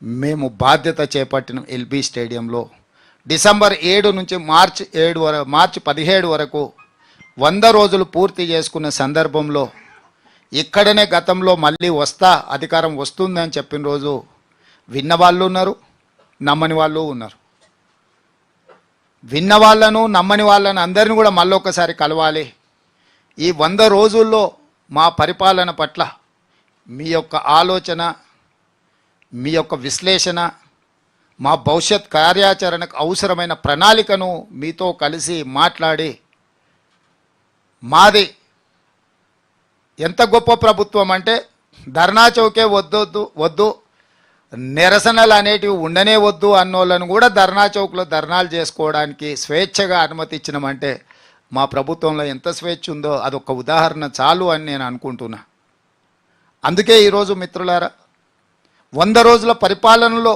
మేము బాధ్యత చేపట్టిన ఎల్బీ స్టేడియంలో డిసెంబర్ 7 నుంచి మార్చి 17 వరకు 100 రోజులు పూర్తి చేసుకున్న సందర్భంలో ఇక్కడనే గతంలో మళ్ళీ అధికారం వస్తుందని చెప్పిన రోజు విన్న వాళ్ళు ఉన్నారు, నమ్మని వాళ్ళు ఉన్నారు. విన్న వాళ్ళను నమ్మని వాళ్ళను అందరిని కూడా మళ్ళొకసారి కలవాలి. ఈ 100 రోజుల్లో మా పరిపాలన పట్ల మీ యొక్క ఆలోచన, మీ యొక్క విశ్లేషణ, మా భవిష్యత్ కార్యాచరణకు అవసరమైన ప్రణాళికను మీతో కలిసి మాట్లాడి మాది ఎంత గొప్ప ప్రభుత్వం అంటే ధర్నా చౌకే వద్దు నిరసనలు అనేటివి ఉండనే వద్దు అన్నోళ్ళను కూడా ధర్నా చౌక్లో ధర్నాలు చేసుకోవడానికి స్వేచ్ఛగా అనుమతి ఇచ్చినామంటే మా ప్రభుత్వంలో ఎంత స్వేచ్ఛ ఉందో అదొక ఉదాహరణ చాలు అని నేను అనుకుంటున్నా. అందుకే ఈరోజు మిత్రులారా 100 రోజుల పరిపాలనలో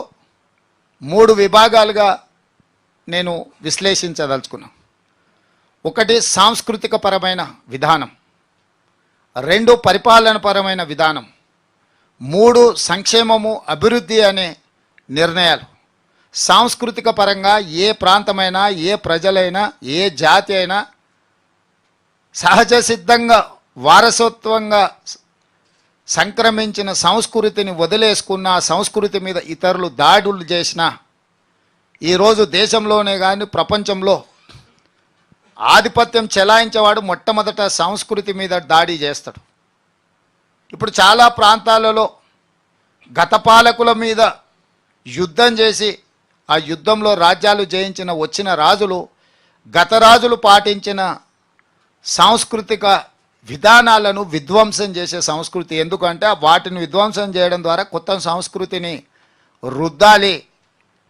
3 విభాగాలుగా నేను విశ్లేషించదలుచుకున్నాను. ఒకటి సాంస్కృతిక పరమైన విధానం, 2 పరిపాలనపరమైన విధానం, 3 సంక్షేమము అభివృద్ధి అనే నిర్ణయాలు. సాంస్కృతిక పరంగా ఏ ప్రాంతమైనా, ఏ ప్రజలైనా, ఏ జాతి అయినా సహజ సిద్ధంగా వారసత్వంగా సంక్రమించిన సంస్కృతిని వదిలేసుకున్న, సంస్కృతి మీద ఇతరులు దాడులు చేసిన ఈరోజు దేశంలోనే కానీ ప్రపంచంలో ఆధిపత్యం చెలాయించేవాడు మొట్టమొదట సంస్కృతి మీద దాడి చేస్తాడు. ఇప్పుడు చాలా ప్రాంతాలలో గత పాలకుల మీద యుద్ధం చేసి ఆ యుద్ధంలో రాజ్యాలు జయించిన వచ్చిన రాజులు గత రాజులు పాటించిన సాంస్కృతిక విధానాలను విధ్వంసం చేసే సంస్కృతి. ఎందుకంటే వాటిని విధ్వంసం చేయడం ద్వారా కొత్త సంస్కృతిని రుద్దాలి,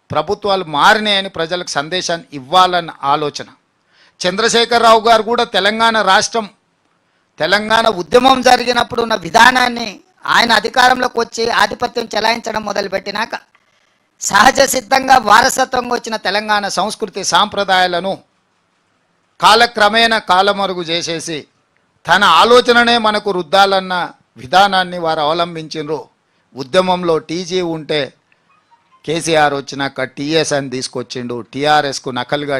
ప్రభుత్వాలు మారినాయని ప్రజలకు సందేశాన్ని ఇవ్వాలన్న ఆలోచన. చంద్రశేఖరరావు గారు కూడా తెలంగాణ ఉద్యమం జరిగినప్పుడు ఉన్న విధానాన్ని ఆయన అధికారంలోకి వచ్చి ఆధిపత్యం చెలాయించడం మొదలుపెట్టినాక సహజ సిద్ధంగా వారసత్వంగా వచ్చిన తెలంగాణ సంస్కృతి సాంప్రదాయాలను కాలక్రమేణా కాలమరుగు చేసేసి తన ఆలోచననే మనకు రుద్దాలన్న విధానాన్ని వారు అవలంబించారు. ఉద్యమంలో టీజీ ఉంటే కేసీఆర్ వచ్చినాక టీఎస్ అని తీసుకొచ్చిండు, టీఆర్ఎస్కు నకలుగా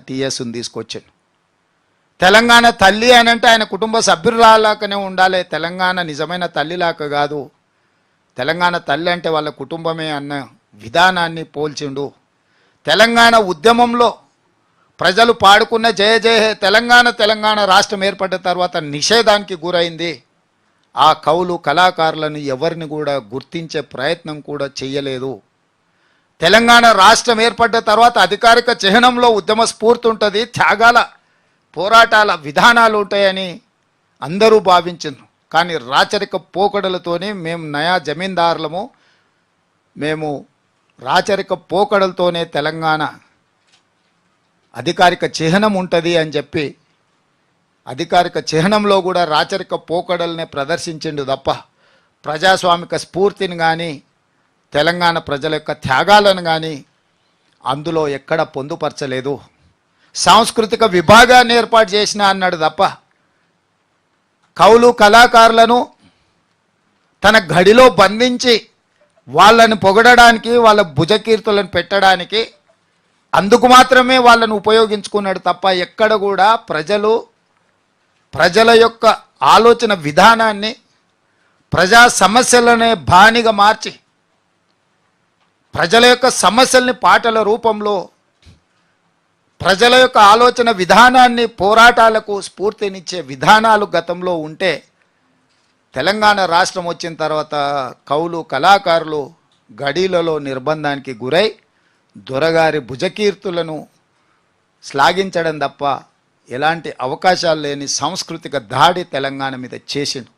టీఎస్ని తీసుకొచ్చిండు. తెలంగాణ తల్లి అని అంటే ఆయన కుటుంబ సభ్యురాలాకనే ఉండాలి, తెలంగాణ నిజమైన తల్లిలాక కాదు. తెలంగాణ తల్లి అంటే వాళ్ళ కుటుంబమే అన్న విధానాన్ని పోల్చిండు. తెలంగాణ ఉద్యమంలో ప్రజలు పాడుకున్న జయ జయ తెలంగాణ రాష్ట్రం ఏర్పడ్డ తర్వాత నిషేధానికి గురైంది. ఆ కవులు కళాకారులను ఎవరిని కూడా గుర్తించే ప్రయత్నం కూడా చేయలేదు. తెలంగాణ రాష్ట్రం ఏర్పడ్డ తర్వాత అధికారిక చిహ్నంలో ఉద్యమ స్ఫూర్తి ఉంటుంది, త్యాగాల పోరాటాల విధానాలు ఉంటాయని అందరూ భావించారు. కానీ రాచరిక పోకడలతోనే మేము నయా జమీందారులము, మేము రాచరిక పోకడలతోనే తెలంగాణ అధికారిక చిహ్నం ఉంటుంది అని చెప్పి అధికారిక చిహ్నంలో కూడా రాచరిక పోకడల్నే ప్రదర్శించిండు తప్ప ప్రజాస్వామిక స్ఫూర్తిని కానీ తెలంగాణ ప్రజల యొక్క త్యాగాలను కానీ అందులో ఎక్కడ పొందుపరచలేదు. సాంస్కృతిక విభాగాన్ని ఏర్పాటు చేసిన అన్నాడు తప్ప కవులు కళాకారులను తన గడిలో బంధించి వాళ్ళని పొగడడానికి, వాళ్ళ భుజకీర్తులను పెట్టడానికి అందుకు మాత్రమే వాళ్ళను ఉపయోగించుకున్నాడు తప్ప ఎక్కడ కూడా ప్రజల యొక్క ఆలోచన విధానాన్ని ప్రజా సమస్యలనే బానిగా మార్చి ప్రజల యొక్క సమస్యల్ని పాటల రూపంలో ప్రజల యొక్క ఆలోచన విధానాన్ని పోరాటాలకు స్ఫూర్తినిచ్చే విధానాలు గతంలో ఉంటే తెలంగాణ రాష్ట్రం వచ్చిన తర్వాత కవులు కళాకారులు గడీలలో నిర్బంధానికి గురై దొరగారి భుజకీర్తులను శ్లాఘించడం తప్ప ఎలాంటి అవకాశాలు లేని సాంస్కృతిక దాడి తెలంగాణ మీద చేసిండు.